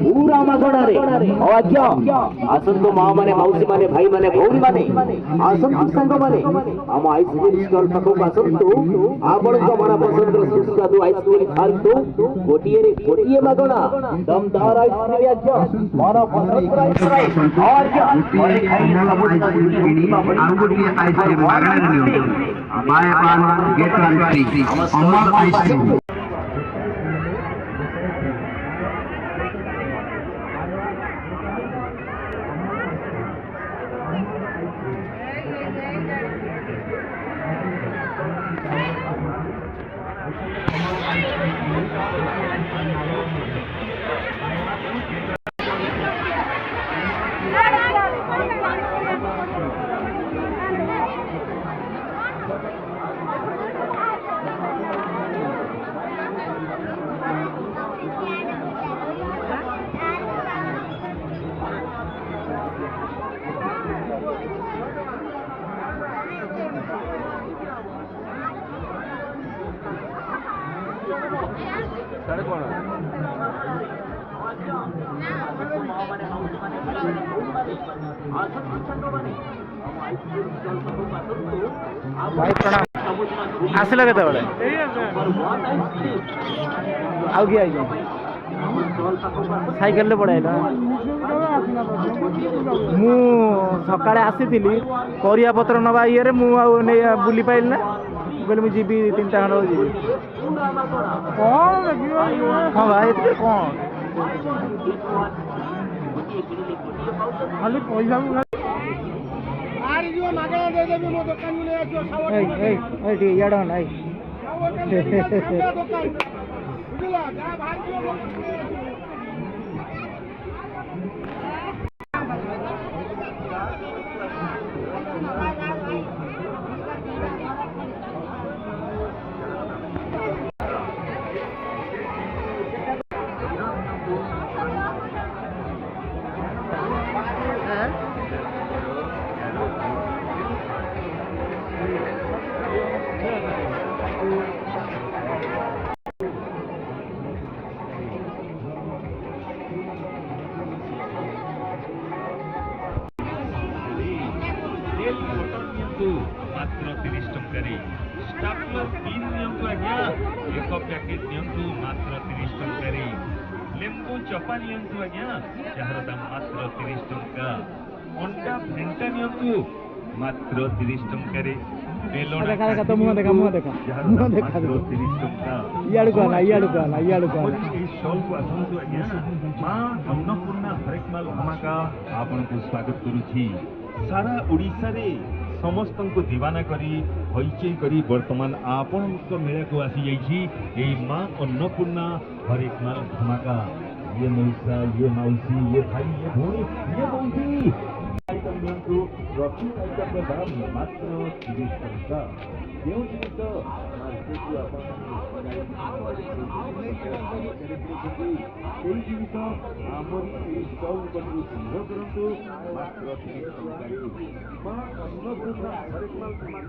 पूरा मगणारे आज्ञा आसंतु माँ माने मौसी माने भाई माने भौरी माने आसंतु संग माने हम आइसक्रीम स्टॉल पाखक आसंतु आपण मन पसंद सुस्वादु आइसक्रीम खांतु गोटिए मगणा दमदार आइसक्रीम आज्ञा मन पसंद आइसक्रीम आज्ञा आइसक्रीम मागଣା नियो buy one get one free Amar ice cream भाई प्रणाम आसिल के आउ कि आई साइकेल पड़ाइला मु सकाଳେ ଆସିଥିଲି ପରିବା ପତ୍ର ନବା ଇଏରେ ମୁଁ ଆଉ ବୁଲି ପାଇଲି ନା बोले मुझे भी 3टा खंड जीवी कौन हाँ भाई कौन खाली पैसा याड नाई मात्र 30 टंकारी स्टापलर 3 नियंतु आज्ञा एक पैकेट नियंतु मात्र 30 टंकारी लेंबू चपा नियंतु आज्ञा जार दाम मात्र 30 टंका अंडा फेंटा नियंतु मात्र 30 टंकारी देखा देखा तो मुंह देखा मात्र 30 टंका याड को स्टॉल को आसंतु आज्ञा मां अन्नपूर्णा हरेक माल धमाका आपन को स्वागत करूछी सारा ओडिसा रे समस्त को दीवाना करी हईचई करी वर्तमान आपण मेला को आसी जाइछि ए मां अन्नपूर्णा हरेक माल धमाका ये मौसा ये मौसी ये भाई ये भोनी ये बौदी आइटम नियंतु रखी आइटम के दाम मात्र 30 टंका जो जिनिस मार्केट को आपण এই জিনিস আমার এই স্টল উপরে সংগ্রহ করন্তু মাত্র 30 টঙ্কা মা अन्नपूर्णा हरेक माल धमाका माल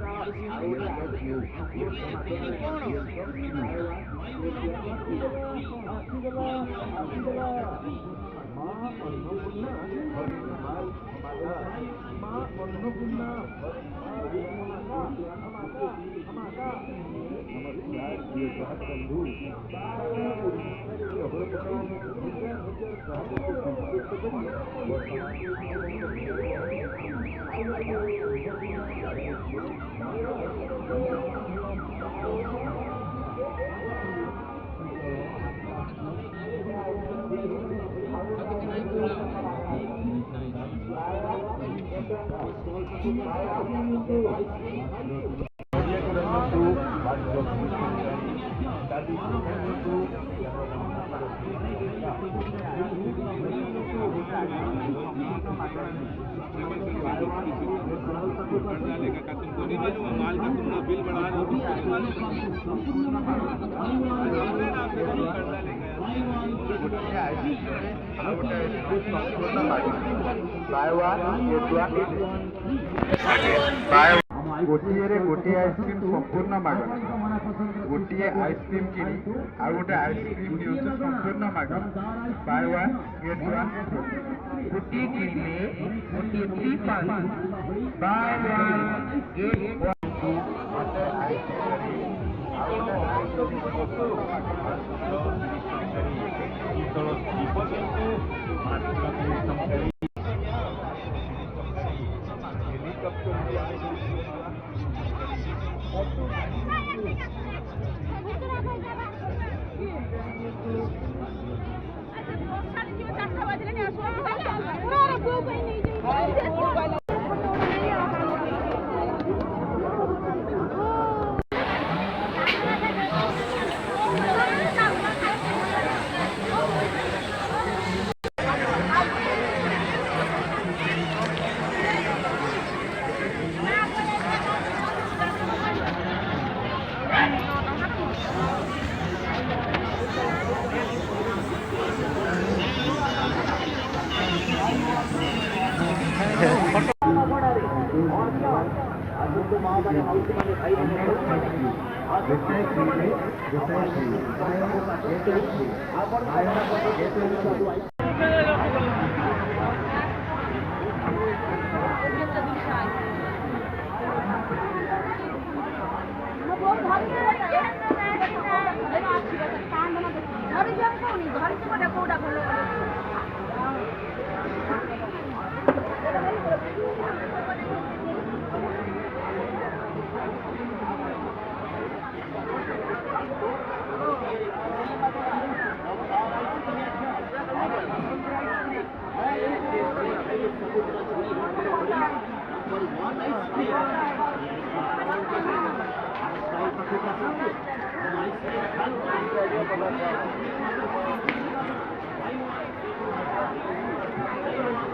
का तुमने बिल बढ़ा गोटे गोटे आइसक्रीम संपूर्ण मागणा गोटे आइसक्रीम किणी आ गोटे आइसक्रीम दियो संपूर्ण मागणा बाय वन गेट वन गोटे किणले गोटे free pass bye one get one गोटे आइसक्रीम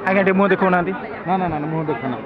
आज्ञा टे मुँह देखो ना ना ना ना मुँह देखना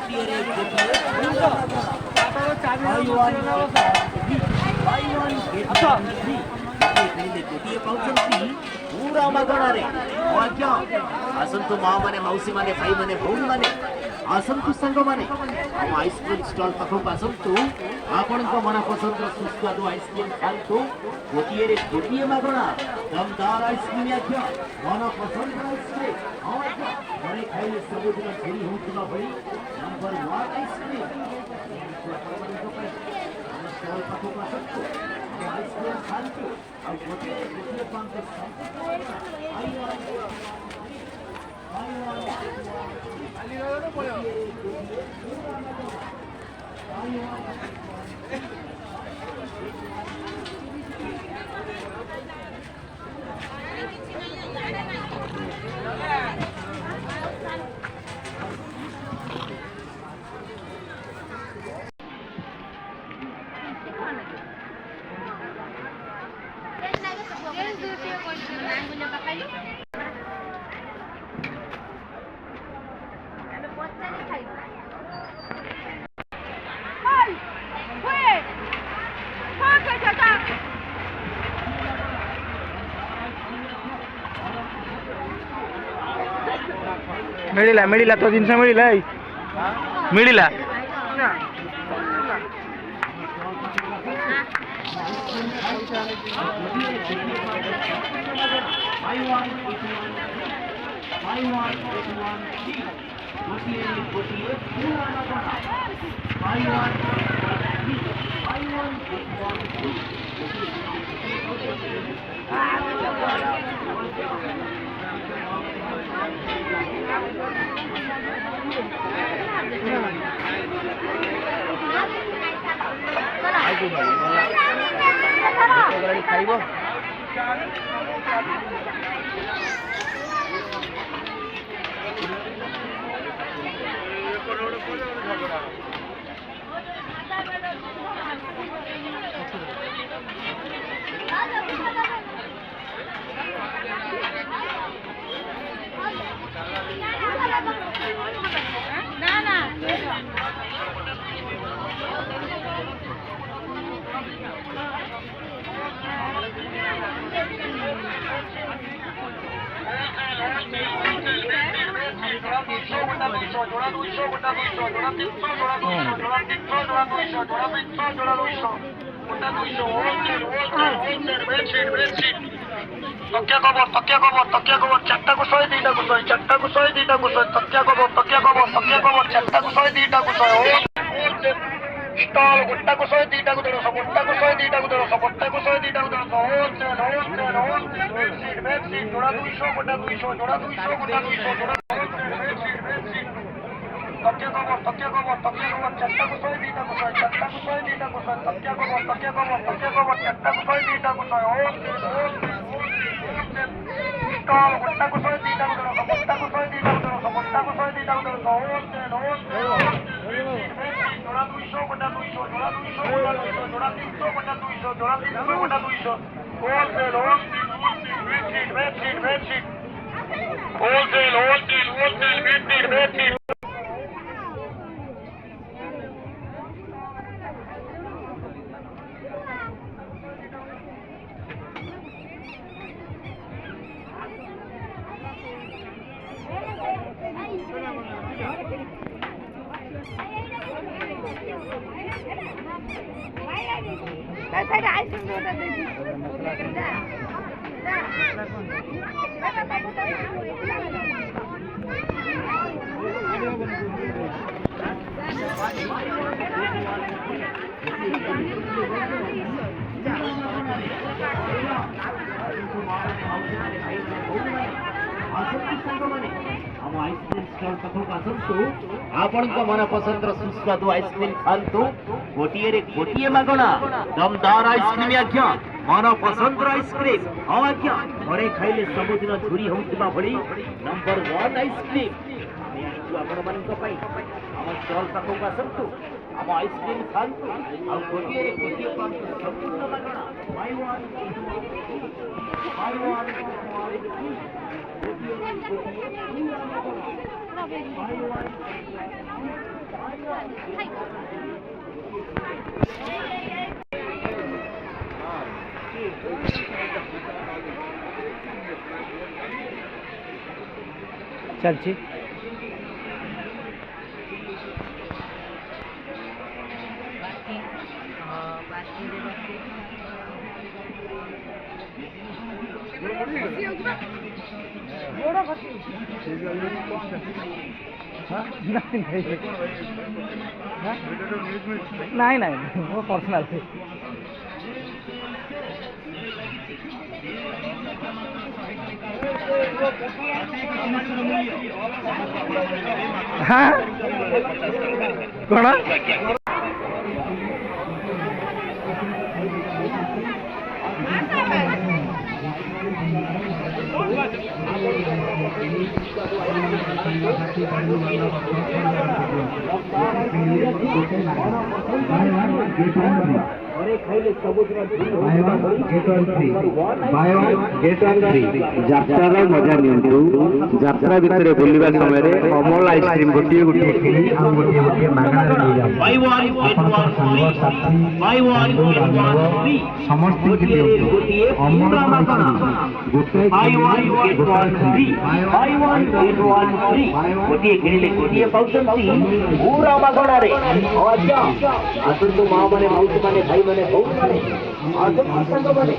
ଗୋଟିଏରେ ଗୋଟିଏ ଗୋଟିଏ ପାଉଛନ୍ତି ପୁରା ମାଗଣାରେ। ଆଜ୍ଞା ଆସନ୍ତୁ ମା ମାନେ ମାଉସୀ ମାନେ ଭାଇ ମାନେ ଭଉଣୀ ମାନେ ଆସନ୍ତୁ ସାଙ୍ଗମାନେ ଆମ ଆଇସ୍କ୍ରିମ୍ ଷ୍ଟଲ୍ ପାଖକୁ ଆସନ୍ତୁ। ଆପଣଙ୍କ ମନ ପସନ୍ଦର ସୁସ୍ୱାଦୁ ଆଇସ୍କ୍ରିମ୍ ଖାଆନ୍ତୁ। ଗୋଟିଏରେ ଗୋଟିଏ ମାଗଣା ଦମଦାର ଆଇସ୍କ୍ରିମ୍ ଆଜ୍ଞା ମନ ପସନ୍ଦର ଆଇସ୍କ୍ରିମ୍। ହଁ ଆଜ୍ଞା ଘରେ ଖାଇଲେ ସବୁଦିନ ଝୁରି ହେଉଥିବା ଭଳି ନମ୍ବର 1 ଆଇସ୍କ୍ରିମ୍ ଆପଣମାନଙ୍କ ପାଇଁ ଆମ ଷ୍ଟଲ୍ ପାଖକୁ ଆସନ୍ତୁ। ଆମ ଆଇସ୍କ୍ରିମ୍ ଖାଆନ୍ତୁ ଆଉ ଗୋଟିଏରେ ଗୋଟିଏ ପାଆନ୍ତୁ। मिलिला मिलिला तो जिनस मिलिला मिलिला खाइबो ना ना तकिया कवर चारटा को 100 2टा को 100 चारटा को 100 2टा को 100 तकिया कवर चारटा को 100 2टा को 100 स्टॉल गुट्टा को 100 2टा को 100 गुट्टा को 100 2टा को 100 गुट्टा को 100 2टा को 100 होलसेल बेडशीट जोड़ा 200 गुट्टा 200 जोड़ा 200 गुट्टा 200 जोड़ा तकिया कवर चारटा को 100 2टा को 100 चारटा को 100 2टा को 100 तकिया कवर चारटा को 100 2टा को 100 होलसेल स्टॉल गुट्टा को 100 2टा को 100 गुट्टा को 100 2टा को 100 गुट्टा को 100 2टा को 100 होलसेल जोड़ा 200 गुट्टा 200 जोड़ा 200 गुट्टा 200 जोड़ा 300 गुट्टा 200 जोड़ा 300 Gutta 200 wholesale bedsheet wholesale bedsheet आपन मन पसंद सुस्वादु आइसक्रीम खातु गोटे गोटे मगणा दमदार आइसक्रीम आज्ञा मन पसंद आइसक्रीम हाँ आज्ञा घरे खाइले सबुदिन झुरी होउथिबा भली नंबर 1 आइसक्रीम आपण मानक आम स्टॉल पाखक आसतु आम आइसक्रीम खातु आ गोटे गोटे संपूर्ण मगणा बाय वन बाय वन ଚାଲିଛି। ନାଇଁ ନାଇଁ ମୋ ପର୍ସନାଲ କଣ ଯାତ୍ରାର ମଜା ନିଅନ୍ତୁ। ଯାତ୍ରା ଭିତରେ ବୁଲିବା ସମୟରେ ଅମଲ ଆଇସ୍କ୍ରିମ ଗୋଟିଏ ଗୋଟିଏ କିଣି ଆଉ ଗୋଟିଏ ଗୋଟିଏ ମାଗଣାରେ ନେଇଯାଆନ୍ତୁ। ଆପଣଙ୍କ ସାଙ୍ଗସାଥି ବନ୍ଧୁ ବାନ୍ଧବ ସମସ୍ତଙ୍କୁ ଦିଅନ୍ତୁ। ଅମଲ ଆଇସ୍କ୍ରିମ ଗୋଟାଏ ଗୋଟିଏ କିଣିଲେ ଗୋଟିଏ ପାଉଛନ୍ତି ପୁରା ମାଗଣାରେ। ଆଜ୍ଞା ଆସନ୍ତୁ ମା ମାନେ ମାଉସୀ ମାନେ ଭାଇ ମାନେ ଭଉଣୀ ମାନେ ଆସନ୍ତୁ ସାଙ୍ଗମାନେ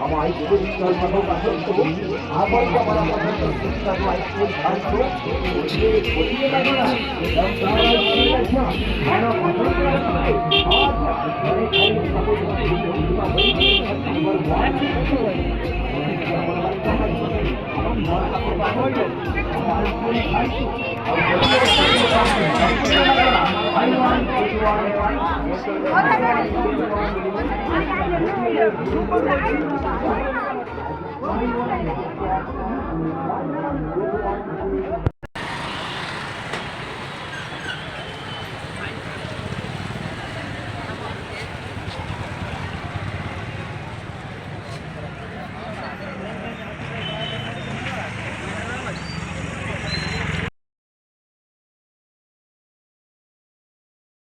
ଆମ ଆଇସ୍କ୍ରିମ ଷ୍ଟଲ ପାଖକୁ ଆସନ୍ତୁ। ଆପଣଙ୍କ ମନପସନ୍ଦର ସୁସ୍ୱାଦୁ ଆଇସ୍କ୍ରିମ ଖାଆନ୍ତୁ। ଗୋଟିଏ ମାଗଣା